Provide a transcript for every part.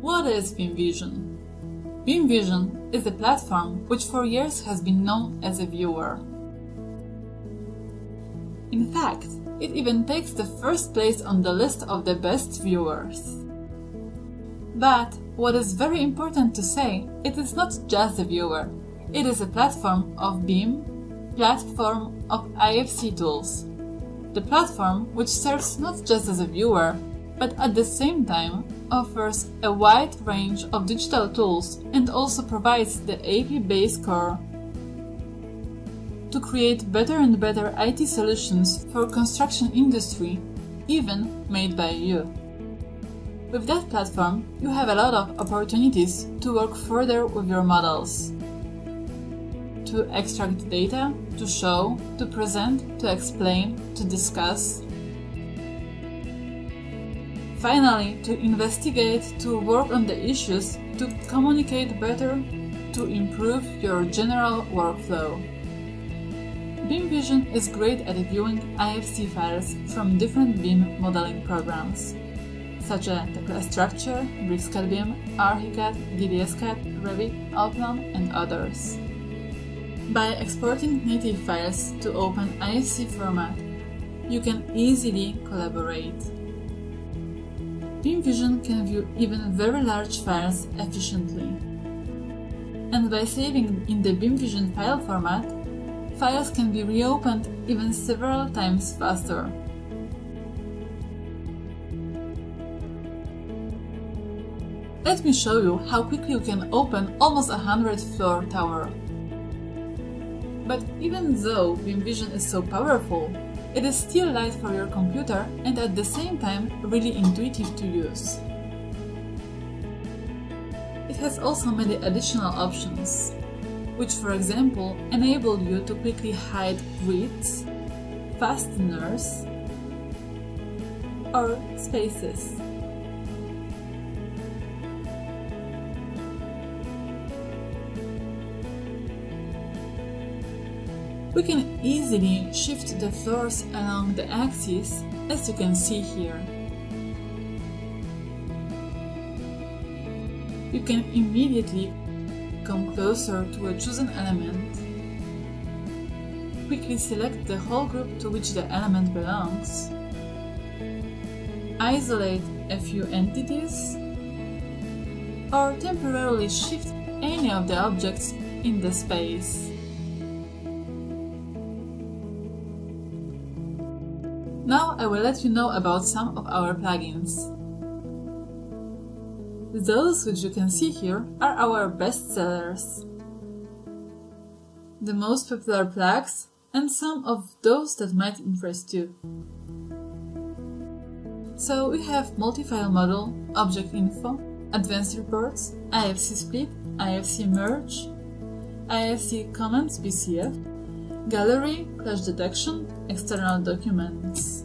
What is BeamVision? BeamVision is a platform which for years has been known as a viewer. In fact, it even takes the first place on the list of the best viewers. But what is very important to say, it is not just a viewer. It is a platform of Beam, platform of IFC tools. The platform which serves not just as a viewer, but at the same time offers a wide range of digital tools and also provides the API-based core to create better and better IT solutions for construction industry, even made by you. With that platform, you have a lot of opportunities to work further with your models, to extract data, to show, to present, to explain, to discuss. Finally, to investigate, to work on the issues, to communicate better, to improve your general workflow. BeamVision is great at viewing IFC files from different BIM modeling programs, such as the Class Structure, BricsCAD BIM, Archicad, DDSCAD, Revit, Allplan, and others. By exporting native files to open IFC format, you can easily collaborate. BeamVision can view even very large files efficiently. And by saving in the BeamVision file format, files can be reopened even several times faster. Let me show you how quickly you can open almost a 100-floor tower. But even though BeamVision is so powerful, it is still light for your computer and at the same time really intuitive to use. It has also many additional options, which for example enable you to quickly hide grids, fasteners, or spaces. We can easily shift the floors along the axis, as you can see here. You can immediately come closer to a chosen element, quickly select the whole group to which the element belongs, isolate a few entities, or temporarily shift any of the objects in the space. Now I will let you know about some of our plugins. Those which you can see here are our best sellers, the most popular plugs, and some of those that might interest you. So we have Multi-File Model, Object Info, Advanced Reports, IFC Split, IFC Merge, IFC Comments BCF, Gallery, Clash Detection, External Documents.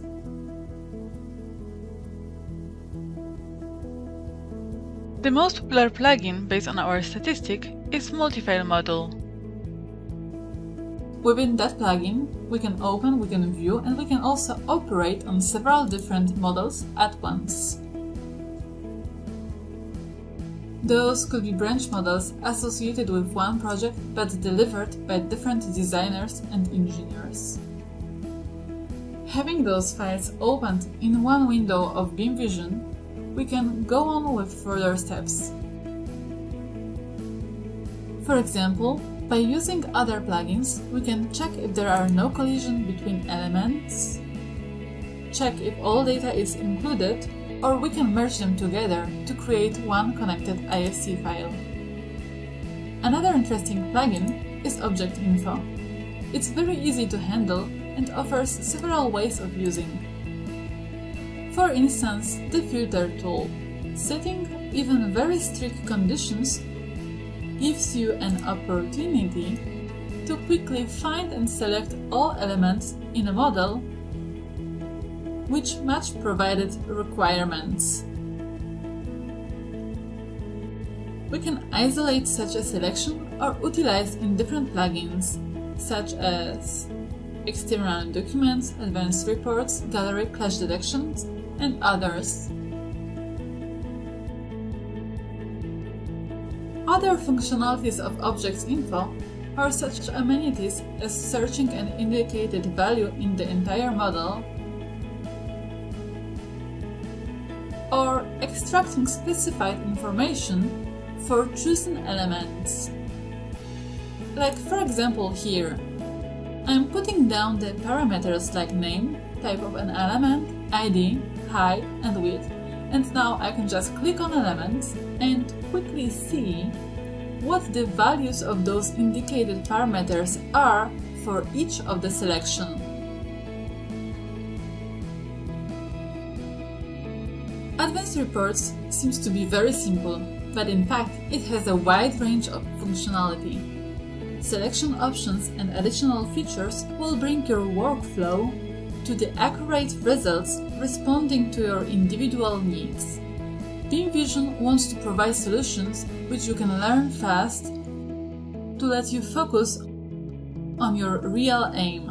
The most popular plugin based on our statistic is Multi-File Model. Within that plugin, we can open, we can view, and we can also operate on several different models at once. Those could be branch models associated with one project but delivered by different designers and engineers. Having those files opened in one window of BeamVision, we can go on with further steps. For example, by using other plugins, we can check if there are no collisions between elements, check if all data is included, or we can merge them together to create one connected IFC file. Another interesting plugin is Object Info. It's very easy to handle and offers several ways of using. For instance, the filter tool, setting even very strict conditions, gives you an opportunity to quickly find and select all elements in a model which match provided requirements. We can isolate such a selection or utilize in different plugins, such as External Documents, Advanced Reports, Gallery, Clash Detection, and others. Other functionalities of Objects Info are such amenities as searching an indicated value in the entire model, or extracting specified information for chosen elements. Like for example here, I'm putting down the parameters like name, type of an element, ID, height and width, and now I can just click on elements and quickly see what the values of those indicated parameters are for each of the selection. Advanced Reports seems to be very simple, but in fact it has a wide range of functionality. Selection options and additional features will bring your workflow to the accurate results responding to your individual needs. Beam Vision wants to provide solutions which you can learn fast to let you focus on your real aim.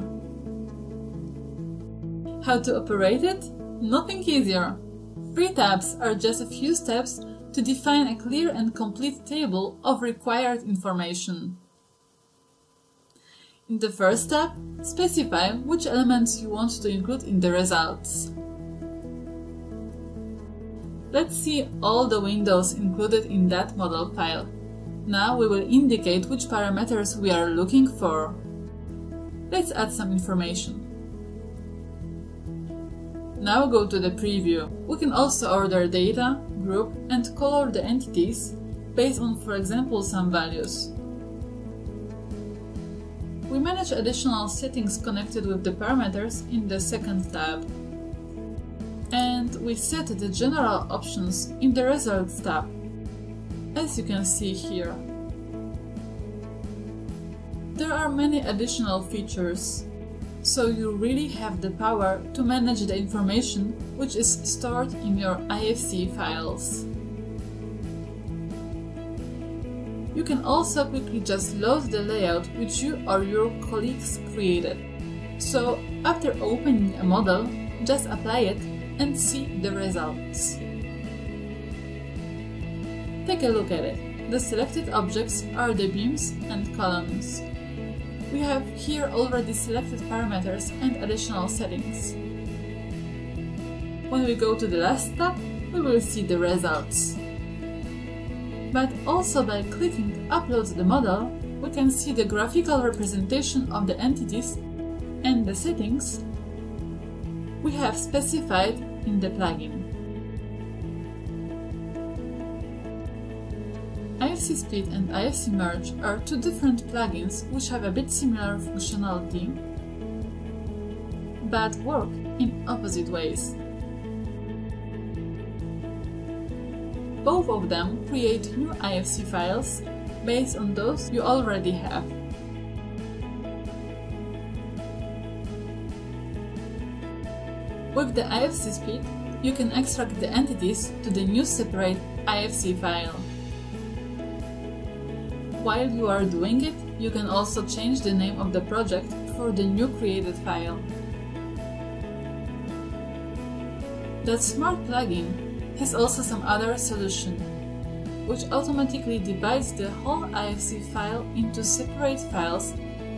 How to operate it? Nothing easier. 3 tabs are just a few steps to define a clear and complete table of required information. In the first tab, specify which elements you want to include in the results. Let's see all the windows included in that model file. Now we will indicate which parameters we are looking for. Let's add some information. Now go to the preview. We can also order data, group and color the entities based on, for example, some values. We manage additional settings connected with the parameters in the second tab. And we set the general options in the Results tab, as you can see here. There are many additional features, so you really have the power to manage the information which is stored in your IFC files. You can also quickly just load the layout which you or your colleagues created. So after opening a model, just apply it and see the results. Take a look at it. The selected objects are the beams and columns. We have here already selected parameters and additional settings. When we go to the last step, we will see the results. But also by clicking Upload the model, we can see the graphical representation of the entities and the settings we have specified in the plugin. IFC Split and IFC Merge are 2 different plugins which have a bit similar functionality, but work in opposite ways. Both of them create new IFC files based on those you already have. With the IFC Split, you can extract the entities to the new separate IFC file. While you are doing it, you can also change the name of the project for the new created file. That smart plugin has also some other solution, which automatically divides the whole IFC file into separate files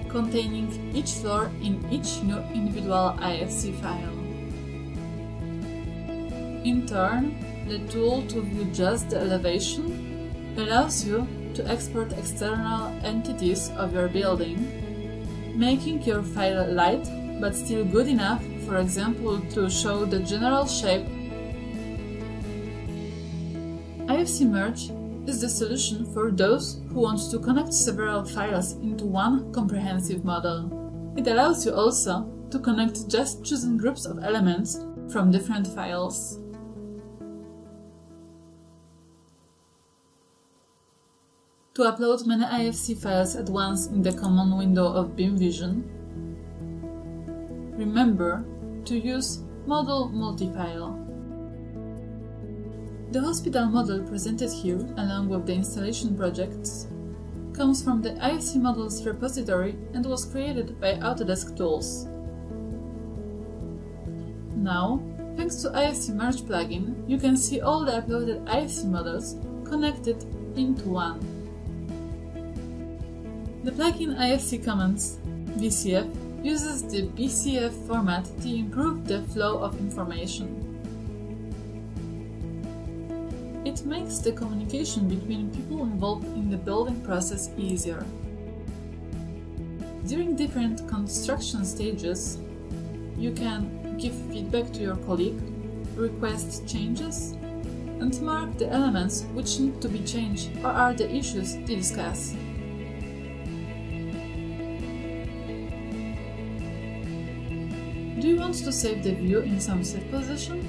containing each floor in each new individual IFC file. In turn, the tool to view just the elevation allows you to export external entities of your building, making your file light but still good enough, for example, to show the general shape. IFC Merge is the solution for those who want to connect several files into one comprehensive model. It allows you also to connect just chosen groups of elements from different files. To upload many IFC files at once in the common window of Beam Vision, remember to use Model Multifile. The hospital model presented here, along with the installation projects, comes from the IFC Models repository and was created by Autodesk Tools. Now, thanks to IFC Merge plugin, you can see all the uploaded IFC models connected into one. The plugin IFC Commons VCF uses the BCF format to improve the flow of information. It makes the communication between people involved in the building process easier. During different construction stages, you can give feedback to your colleague, request changes, and mark the elements which need to be changed or are the issues to discuss. Do you want to save the view in some set position?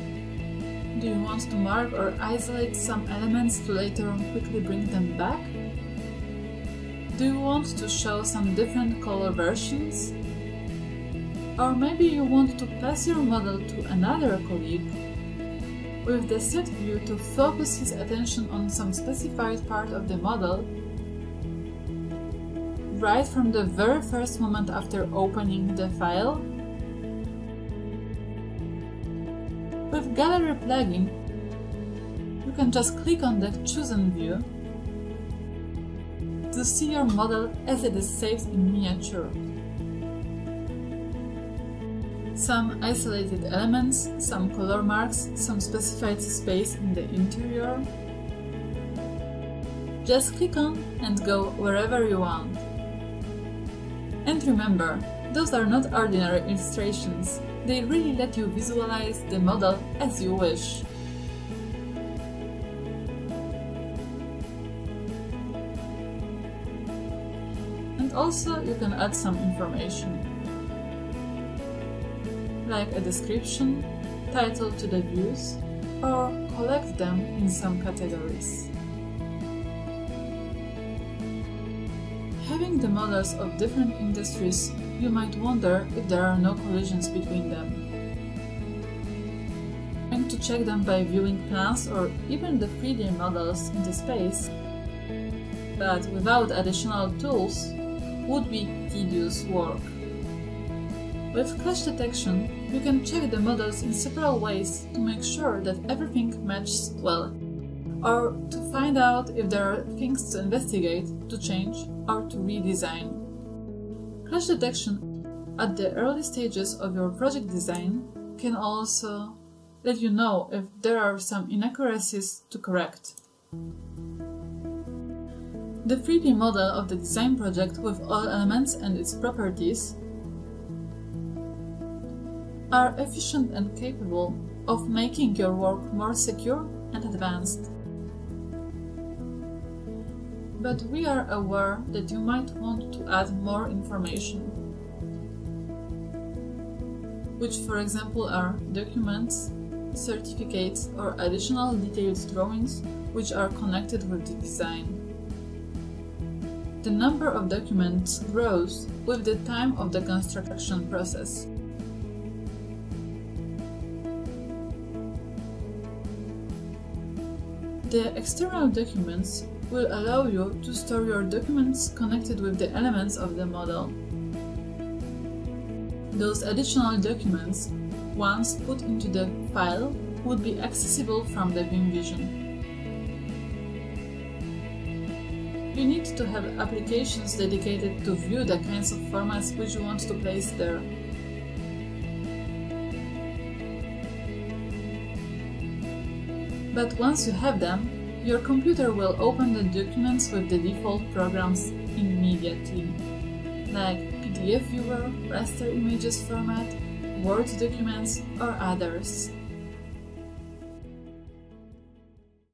Do you want to mark or isolate some elements to later on quickly bring them back? Do you want to show some different color versions? Or maybe you want to pass your model to another colleague with the set view to focus his attention on some specified part of the model right from the very first moment after opening the file? With Gallery plugin, you can just click on the chosen view to see your model as it is saved in miniature. Some isolated elements, some color marks, some specified space in the interior. Just click on and go wherever you want. And remember, those are not ordinary illustrations. They really let you visualize the model as you wish. And also you can add some information, like a description, title to the views, or collect them in some categories. Having the models of different industries, you might wonder if there are no collisions between them. Trying to check them by viewing plans or even the 3D models in the space, but without additional tools, would be tedious work. With clash detection, you can check the models in several ways to make sure that everything matches well, or to find out if there are things to investigate, to change, or to redesign. Clash detection at the early stages of your project design can also let you know if there are some inaccuracies to correct. The 3D model of the design project with all elements and its properties are efficient and capable of making your work more secure and advanced. But we are aware that you might want to add more information, which for example are documents, certificates or additional detailed drawings which are connected with the design. The number of documents grows with the time of the construction process. The external documents will allow you to store your documents connected with the elements of the model. Those additional documents, once put into the file, would be accessible from the BIM Vision. You need to have applications dedicated to view the kinds of formats which you want to place there. But once you have them, your computer will open the documents with the default programs immediately, like PDF viewer, raster images format, Word documents, or others.